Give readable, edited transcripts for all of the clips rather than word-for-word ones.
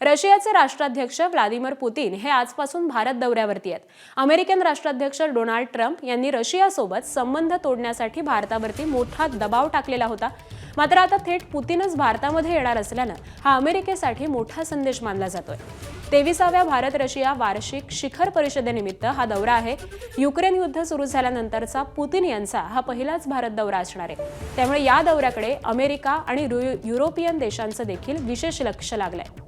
रशियाचे राष्ट्राध्यक्ष Vladimir Putin हे आजपासून भारत दौऱ्यावरती आहेत। अमेरिकन राष्ट्राध्यक्ष डोनाल्ड ट्रम्प यांनी रशियासोबत संबंध तोडण्यासाठी भारतावरती मोठा दबाव टाकलेला होता। मात्र आता थेट पुतिनच भारतामध्ये येणार असल्यानं हा अमेरिकेसाठी मोठा संदेश मानला जातोय। 23व्या भारत रशिया वार्षिक शिखर परिषदेनिमित्त हा दौरा आहे। युक्रेन युद्ध सुरू झाल्यानंतरचा पुतिन यांचा हा पहिलाच भारत दौरा असणार आहे। त्यामुळे या दौऱ्याकडे अमेरिका आणि युरोपियन देशांचं देखील विशेष लक्ष लागलंय।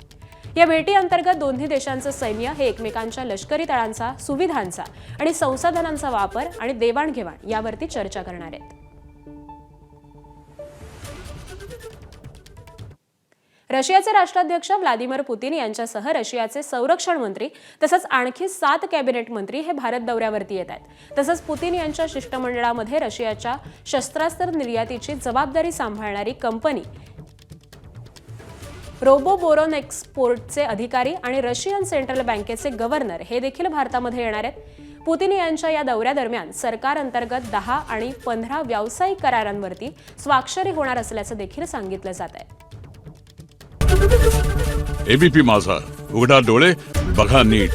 या भेटी अंतर्गत दोन्ही देशांचं सैन्य हे एकमेकांच्या लष्करी तळांचा, सुविधांचा आणि संसाधनांचा वापर आणि देवाणघेवाण यावरती चर्चा करणार आहेत। रशियाचे राष्ट्राध्यक्ष व्लादिमीर पुतिन यांच्यासह रशियाचे संरक्षण मंत्री तसंच आणखी 7 कॅबिनेट मंत्री हे भारत दौऱ्यावरती येत आहेत। तसंच पुतिन यांच्या शिष्टमंडळामध्ये रशियाच्या शस्त्रास्त्र निर्यातीची जबाबदारी सांभाळणारी कंपनी रोबोबोरोन एक्सपोर्टचे अधिकारी आणि रशियन सेंट्रल बँकेचे गव्हर्नर हे देखील भारतामध्ये येणार आहेत। पुतिन यांच्या या दौऱ्यादरम्यान सरकार अंतर्गत 10 आणि 15 व्यावसायिक करारांवरती स्वाक्षरी होणार असल्याचं देखील सांगितलं जात आहे। एबीपी माझा, उघडा डोळे बघा नीट।